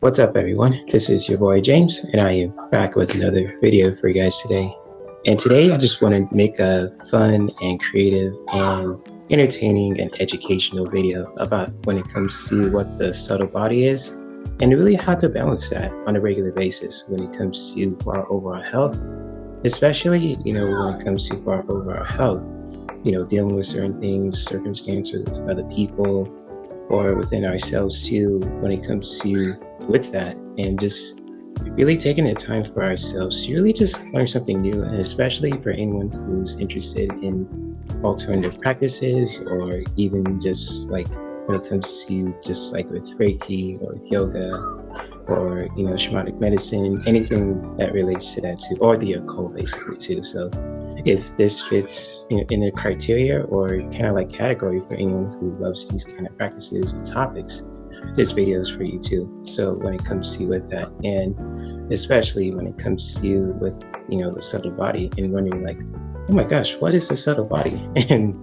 What's up, everyone? This is your boy James, and I am back with another video for you guys today. And today I just want to make a fun and creative and entertaining and educational video about when it comes to what the subtle body is and really how to balance that on a regular basis when it comes to for our overall health, especially, when it comes to for our overall health, dealing with certain things, circumstances with other people or within ourselves too, when it comes to with that, and just really taking the time for ourselves to really just learn something new, and especially for anyone who's interested in alternative practices, or even just like when it comes to just like with Reiki or with yoga or shamanic medicine, anything that relates to that too, or the occult basically too. So if this fits in the criteria or kind of like category for anyone who loves these kind of practices and topics, this video is for you too. So when it comes to with that, and especially when it comes to with the subtle body, and wondering like, oh my gosh, what is the subtle body? And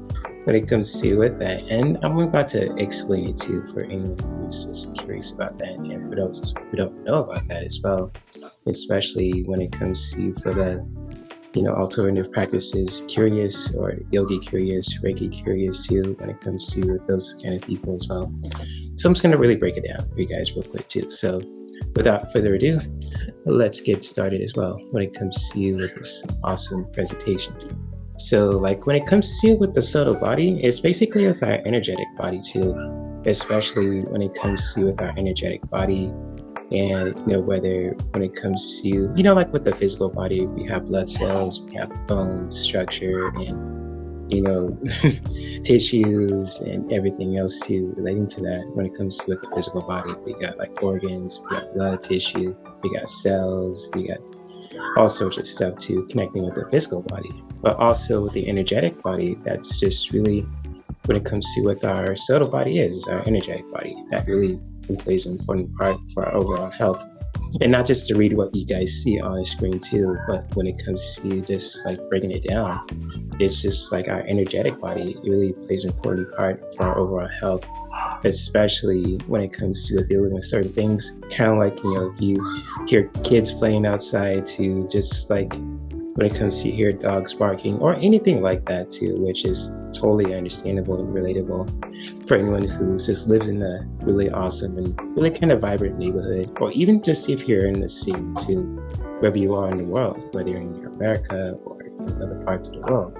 when it comes to with that, and I'm about to explain it too for anyone who's just curious about that, and for those who don't know about that as well, especially when it comes to for the alternative practices curious, or yogi curious, Reiki curious too, when it comes to with those kind of people as well. So I'm just going to really break it down for you guys real quick too. So without further ado, let's get started as well when it comes to with this awesome presentation. So like when it comes to with the subtle body, it's basically with our energetic body too, especially when it comes to with our energetic body. And whether when it comes to like with the physical body, we have blood cells, we have bone structure, and tissues and everything else too relating to that. When it comes to with the physical body, we got like organs, we got blood tissue, we got cells, we got all sorts of stuff too connecting with the physical body. But also with the energetic body, that's just really when it comes to what our subtle body is our energetic body. That really plays an important part for our overall health. And not just to read what you guys see on the screen too, but when it comes to just like breaking it down, it's just like our energetic body really plays an important part for our overall health, especially when it comes to dealing with certain things. Kind of like, if you hear kids playing outside, to just like when it comes to hear dogs barking or anything like that too, which is totally understandable and relatable for anyone who just lives in a really awesome and really kind of vibrant neighborhood, or even just if you're in the city too, wherever you are in the world, whether you're in America or in other parts of the world.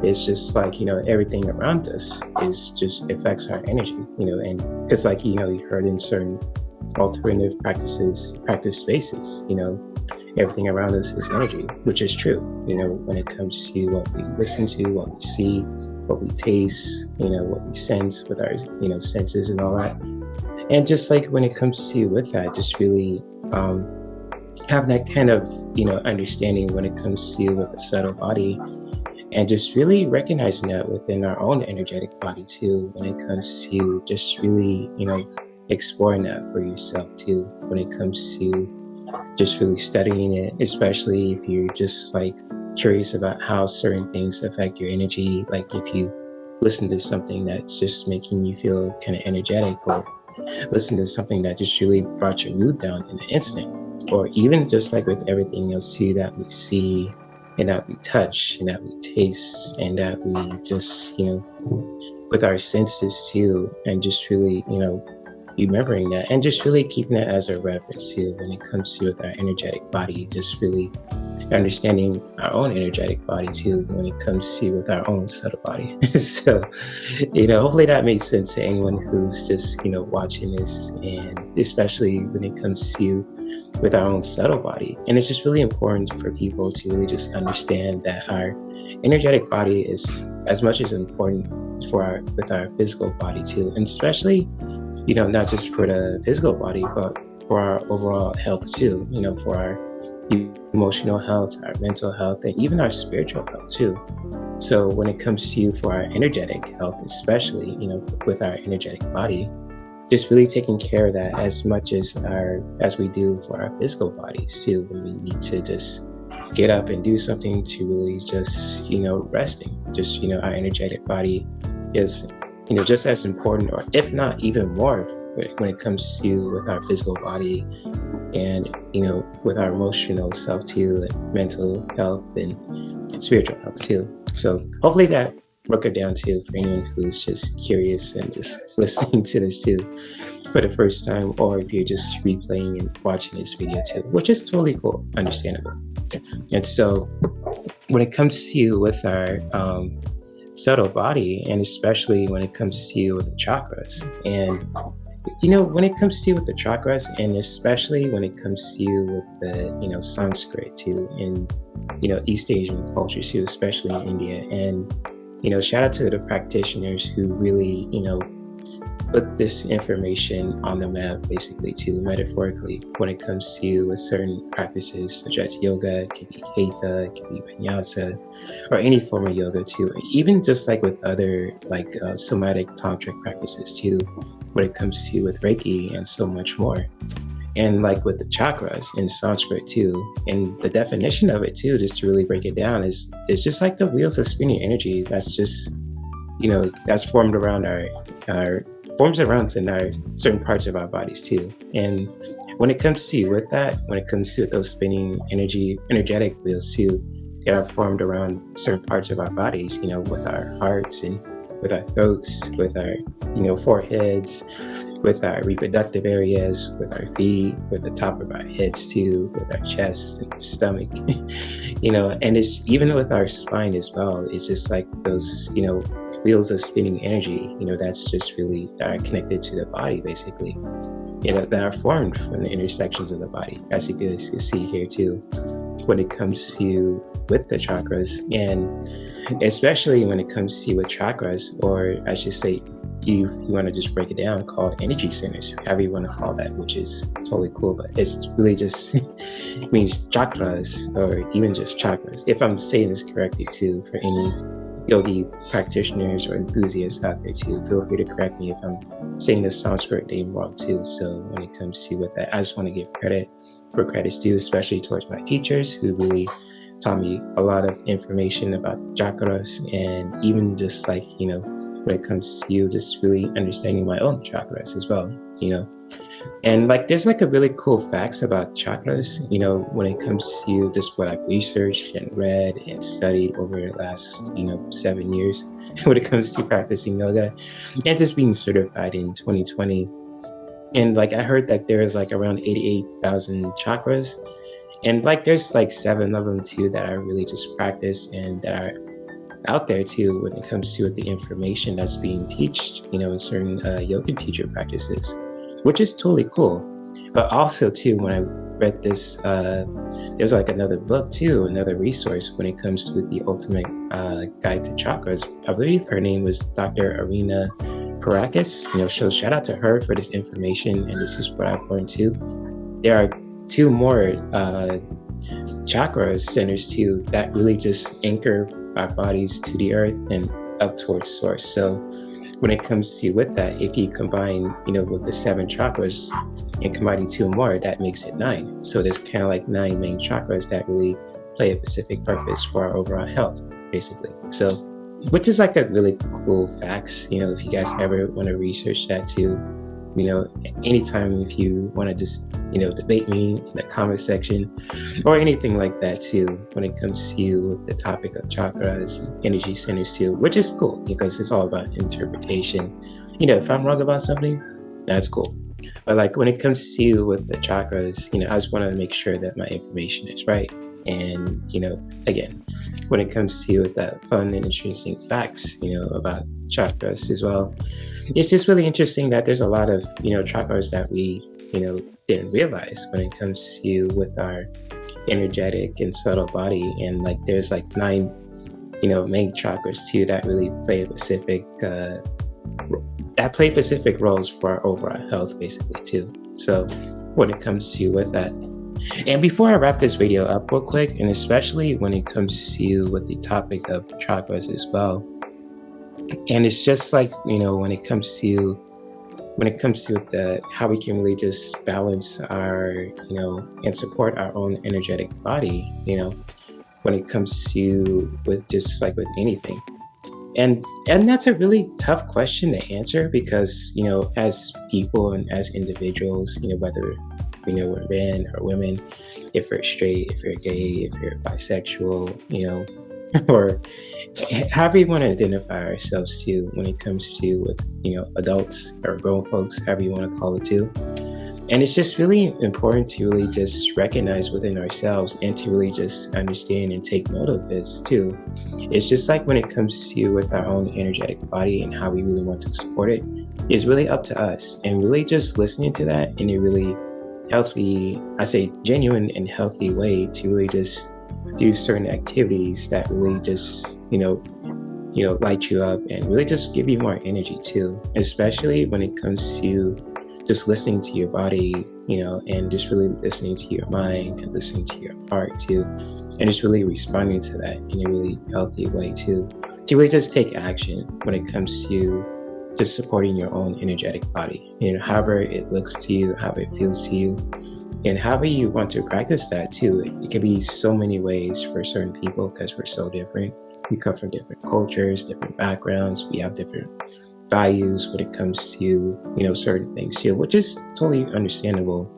It's just like, everything around us is just affects our energy, and because like, you heard in certain alternative practice spaces, everything around us is energy, which is true, when it comes to what we listen to, what we see, what we taste, what we sense with our, senses and all that. And just like when it comes to with that, just really have that kind of, understanding when it comes to with the subtle body, and just really recognizing that within our own energetic body too, when it comes to just really, exploring that for yourself too, when it comes to just really studying it, especially if you're just like curious about how certain things affect your energy. Like if you listen to something that's just making you feel kind of energetic, or listen to something that just really brought your mood down in an instant, or even just like with everything else too that we see and that we touch and that we taste and that we just, with our senses too, and just really, remembering that and just really keeping it as a reference too when it comes to with our energetic body, just really understanding our own energetic body too when it comes to with our own subtle body. So, hopefully that makes sense to anyone who's just, watching this, and especially when it comes to with our own subtle body. And it's just really important for people to really just understand that our energetic body is as much as important for with our physical body too, and especially not just for the physical body, but for our overall health too, for our emotional health, our mental health, and even our spiritual health too. So when it comes to for our energetic health, especially, with our energetic body, just really taking care of that as much as we do for our physical bodies too, when we need to just get up and do something to really just, resting. Just, our energetic body is just as important, or if not even more when it comes to with our physical body, and with our emotional self too, and mental health and spiritual health too. So hopefully that broke it down too for anyone who's just curious and just listening to this too for the first time, or if you're just replaying and watching this video too, which is totally cool, understandable. And so when it comes to with our subtle body, and especially when it comes to with the chakras, and when it comes to with the chakras, and especially when it comes to with the Sanskrit too, and East Asian cultures too, especially in India. And shout out to the practitioners who really put this information on the map, basically too, metaphorically, when it comes to with certain practices such as yoga. It could be hatha, it could be vinyasa, or any form of yoga too, even just like with other like somatic tantric practices too, when it comes to with Reiki and so much more. And like with the chakras in Sanskrit too, and the definition of it too, just to really break it down, is it's just like the wheels of spinning energy. That's just that's formed around our forms around in our certain parts of our bodies too. And when it comes to with that, when it comes to those spinning energetic wheels too, they are formed around certain parts of our bodies, with our hearts and with our throats, with our foreheads, with our reproductive areas, with our feet, with the top of our heads too, with our chest and stomach, and it's even with our spine as well. It's just like those, wheels of spinning energy, that's just really connected to the body, basically, that are formed from the intersections of the body, as you can see here too, when it comes to with the chakras. And especially when it comes to with chakras, or I should say, you want to just break it down, called energy centers, however you want to call that, which is totally cool, but it's really just means chakras, or even just chakras, if I'm saying this correctly too, for any yogi practitioners or enthusiasts out there too. Feel free to correct me if I'm saying the Sanskrit name wrong too. So when it comes to with that, I just want to give credit where credit's due, especially towards my teachers who really taught me a lot of information about chakras, and even just like, when it comes to you just really understanding my own chakras as well, And like, there's like a really cool facts about chakras, when it comes to just what I've researched and read and studied over the last, 7 years when it comes to practicing yoga and just being certified in 2020. And like, I heard that there is like around 88,000 chakras, and like, there's like 7 of them too that I really just practice and that are out there too when it comes to the information that's being taught, in certain yoga teacher practices, which is totally cool. But also too, when I read this, there's like another book too, another resource when it comes to the ultimate guide to chakras. I believe her name was Dr. Arina Parakis. So shout out to her for this information, and this is what I've learned too. There are 2 more chakra centers too that really just anchor our bodies to the earth and up towards source. So when it comes to with that, if you combine, with the 7 chakras and combining 2 more, that makes it 9. So there's kind of like 9 main chakras that really play a specific purpose for our overall health, basically. So, which is like a really cool facts, if you guys ever want to research that too, anytime if you want to just, debate me in the comment section or anything like that too, when it comes to the topic of chakras, energy centers too, which is cool because it's all about interpretation. If I'm wrong about something, that's cool. But like, when it comes to with the chakras, I just want to make sure that my information is right. And, again, when it comes to the fun and interesting facts, about chakras as well, it's just really interesting that there's a lot of, chakras that we, didn't realize when it comes to with our energetic and subtle body. And like, there's like 9, main chakras too that really play specific roles for our overall health, basically too. So when it comes to with that, and before I wrap this video up real quick, and especially when it comes to with the topic of chakras as well, and it's just like, when it comes to how we can really just balance our, and support our own energetic body, when it comes to with just like with anything. And that's a really tough question to answer because, as people and as individuals, whether we're men or women, if we're straight, if you're gay, if you're bisexual, or however you want to identify ourselves to when it comes to with adults or grown folks, however you want to call it too. And it's just really important to really just recognize within ourselves and to really just understand and take note of this too. It's just like when it comes to with our own energetic body and how we really want to support it, it's really up to us. And really just listening to that in a really healthy, I say genuine and healthy way to really just do certain activities that really just, light you up and really just give you more energy too, especially when it comes to just listening to your body, and just really listening to your mind and listening to your heart too, and just really responding to that in a really healthy way too, to really just take action when it comes to just supporting your own energetic body, however it looks to you, however it feels to you, and however you want to practice that too. It can be so many ways for certain people because we're so different. We come from different cultures, different backgrounds. We have different values when it comes to, certain things too, which is totally understandable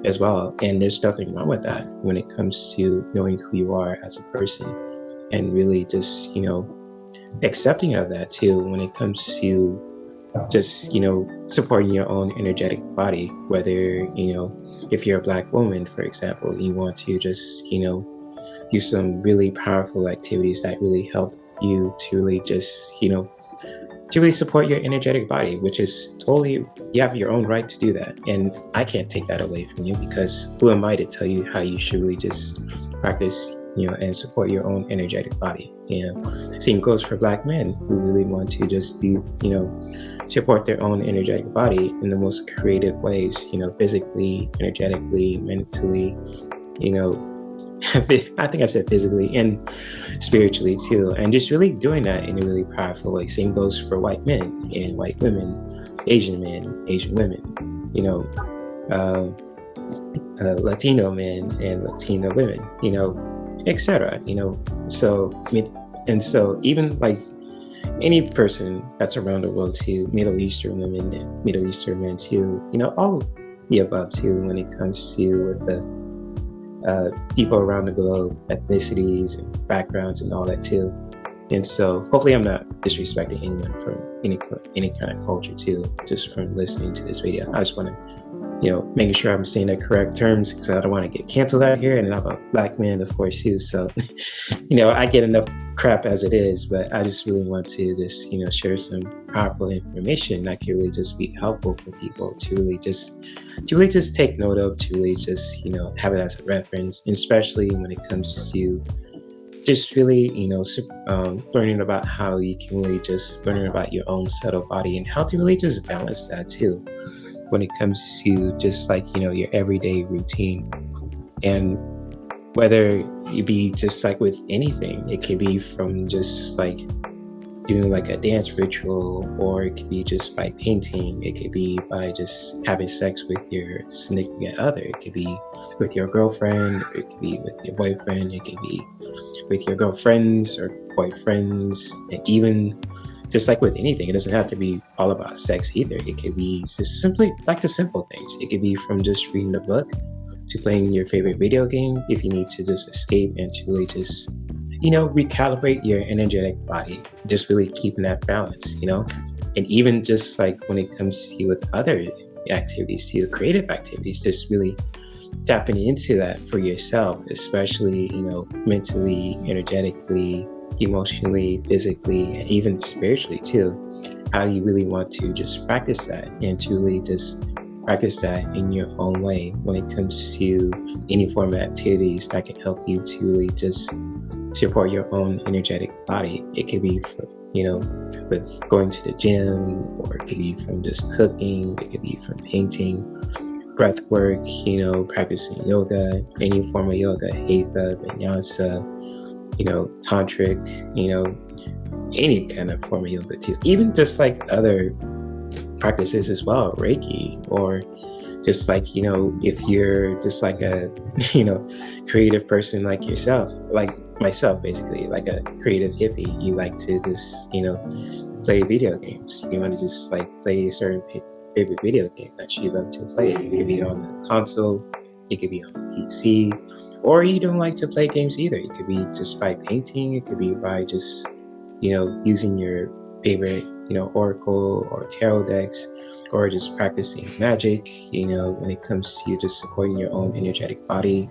as well. And there's nothing wrong with that when it comes to knowing who you are as a person and really just, accepting of that too when it comes to just, supporting your own energetic body, whether, if you're a Black woman, for example, you want to just, do some really powerful activities that really help you to really just, to really support your energetic body, which is totally, you have your own right to do that. And I can't take that away from you because who am I to tell you how you should really just practice, and support your own energetic body. Same goes for Black men who really want to just do, support their own energetic body in the most creative ways, physically, energetically, mentally, I think I said physically and spiritually too, and just really doing that in a really powerful way. Same goes for white men and white women, Asian men, Asian women, Latino men and Latino women, etc. So even like any person that's around the world too, Middle Eastern women and Middle Eastern men too, all the above too when it comes to with the people around the globe, ethnicities and backgrounds and all that too. And so hopefully I'm not disrespecting anyone from any kind of culture too, just from listening to this video. I just want to, making sure I'm saying the correct terms because I don't want to get canceled out here. And I'm a Black man, of course, too. So, I get enough crap as it is, but I just really want to just, share some powerful information that can really just be helpful for people to really just take note of, to really just, have it as a reference, especially when it comes to just really, learning about how you can really just learn about your own subtle body and how to really just balance that too when it comes to just like, your everyday routine. And whether it be just like with anything, it could be from just like doing like a dance ritual, or it could be just by painting, it could be by just having sex with your significant other, it could be with your girlfriend, or it could be with your boyfriend, it could be with your girlfriends or boyfriends, and even just like with anything, it doesn't have to be all about sex either. It could be just simply like the simple things. It could be from just reading a book to playing your favorite video game if you need to just escape and to really just recalibrate your energetic body, just really keeping that balance, and even just like when it comes to with other activities, to creative activities, just really tapping into that for yourself, especially, mentally, energetically, emotionally, physically, and even spiritually too. How you really want to just practice that and to really just practice that in your own way when it comes to any form of activities that can help you to really just support your own energetic body. It could be for, with going to the gym, or it could be from just cooking, it could be from painting, breath work, practicing yoga, any form of yoga, hatha, vinyasa, tantric, any kind of form of yoga too. Even just like other practices as well, Reiki, or just like, if you're just like a, creative person like yourself, like myself, basically, like a creative hippie. You like to just, play video games. You want to just like play a certain favorite video game that you love to play. It could be on the console, it could be on PC, or you don't like to play games either. It could be just by painting, it could be by just, using your favorite, oracle or tarot decks, or just practicing magic, when it comes to just supporting your own energetic body,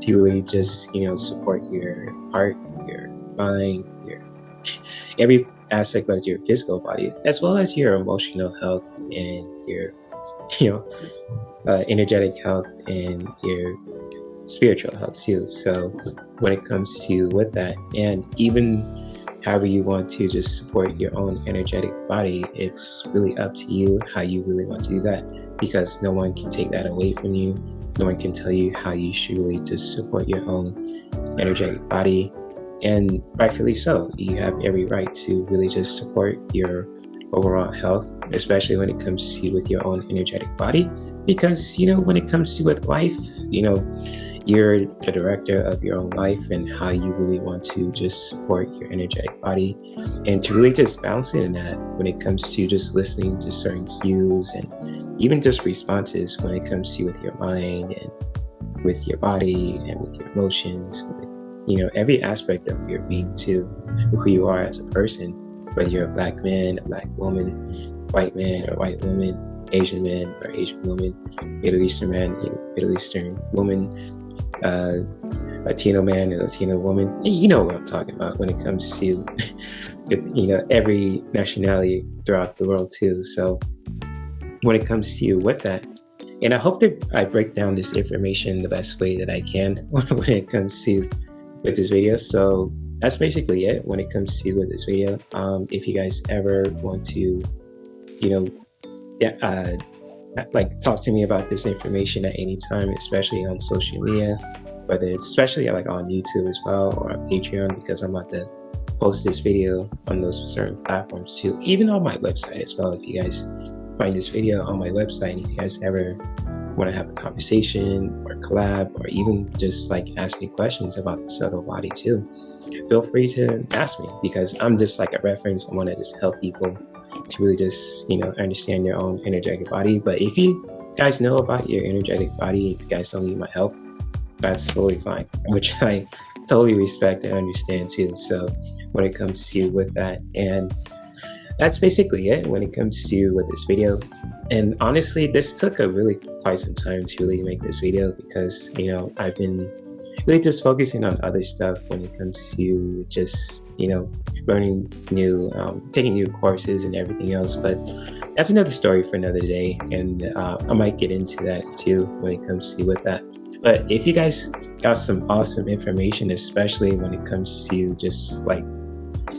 to really just, support your heart, your mind, your every aspect of your physical body, as well as your emotional health and your, you know, energetic health and your spiritual health too. So when it comes to with that, and even however you want to just support your own energetic body, it's really up to you how you really want to do that, because no one can take that away from you. No one can tell you how you should really just support your own energetic body. And rightfully so, you have every right to really just support your overall health, especially when it comes to with your own energetic body, because when it comes to with life, you're the director of your own life, and how you really want to just support your energetic body, and to really just balance it in that when it comes to just listening to certain cues and even just responses when it comes to with your mind and with your body and with your emotions, with every aspect of your being too, who you are as a person, whether you're a black man, a black woman, white man or white woman, Asian man or Asian woman, Middle Eastern man, Middle Eastern woman, Latino man and Latino woman. You know what I'm talking about when it comes to every nationality throughout the world too. So when it comes to with that, and I hope that I break down this information the best way that I can when it comes to with this video. So that's basically it when it comes to with this video. If you guys ever want to like talk to me about this information at any time, especially on social media, whether it's especially like on YouTube as well, or on Patreon, because I'm about to post this video on those certain platforms too, even on my website as well. If you guys find this video on my website, and if you guys ever want to have a conversation or collab, or even just like ask me questions about the subtle body too, feel free to ask me, because I'm just like a reference. I want to just help people to really just understand their own energetic body. But if you guys know about your energetic body, if you guys don't need my help, that's totally fine, which I totally respect and understand too. So when it comes to with that, and that's basically it when it comes to with this video. And honestly, this took a really quite some time to really make this video, because I've been really just focusing on other stuff when it comes to just learning new, taking new courses and everything else. But that's another story for another day, and I might get into that too when it comes to with that. But if you guys got some awesome information, especially when it comes to just like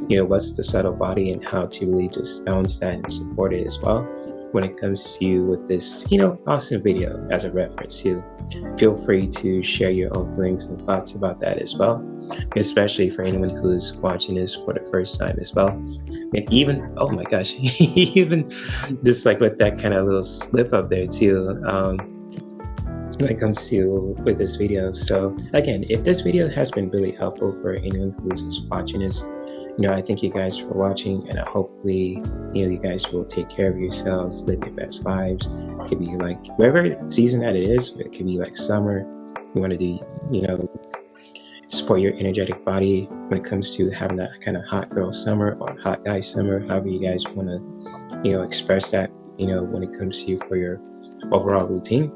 what's the subtle body and how to really just balance that and support it as well, when it comes to with this awesome video as a reference too, feel free to share your own feelings and thoughts about that as well, especially for anyone who's watching this for the first time as well. And even, oh my gosh, even just like with that kind of little slip up there too, when it comes to with this video. So again, if this video has been really helpful for anyone who's just watching this, I thank you guys for watching, and hopefully, you guys will take care of yourselves, live your best lives. It could be like whatever season that it is. It could be like summer. You want to do, support your energetic body when it comes to having that kind of hot girl summer or hot guy summer, however you guys want to, express that, when it comes to you for your overall routine.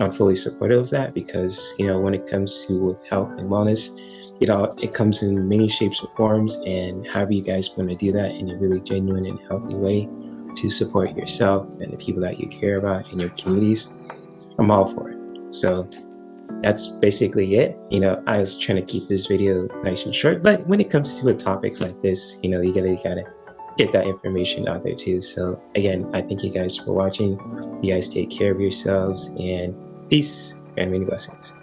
I'm fully supportive of that, because, when it comes to with health and wellness, it comes in many shapes and forms, and however you guys want to do that in a really genuine and healthy way to support yourself and the people that you care about in your communities, I'm all for it. So that's basically it. I was trying to keep this video nice and short, but when it comes to topics like this, you gotta get that information out there too. So again, I thank you guys for watching. You guys take care of yourselves, and peace and many blessings.